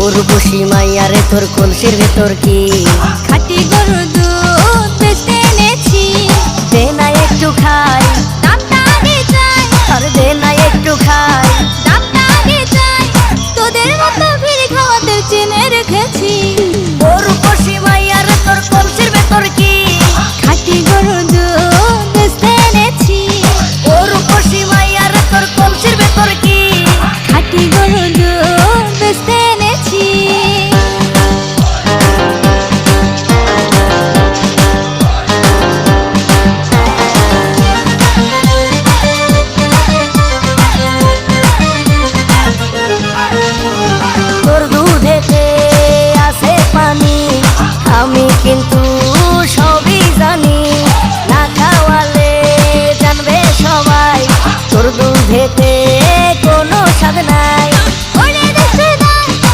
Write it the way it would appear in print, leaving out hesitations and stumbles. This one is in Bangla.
উর্বশী মাইয়ারে তোর কলসির ভেতর কি খাঁটি গরুর দুধ বেচতে এনেছি। দে না একটু খাই, দামটা আগে চাই, আর দে না একটু খাই। দামটা আগে চাই, তোদের মতো ভিড় খাওয়াতে চেনে রেখেছি। উর্বশী মাইয়ারে তোর কলসির ভেতর কি খাঁটি গরুর দুধ বেচতে এনেছি। উর্বশী মাইয়ারে তোর কলসির ভেতর কি খাঁটি গরুর দুধ বেচতে এনেছি। তোর দুধেতে আছে পানি, আমি কিন্তু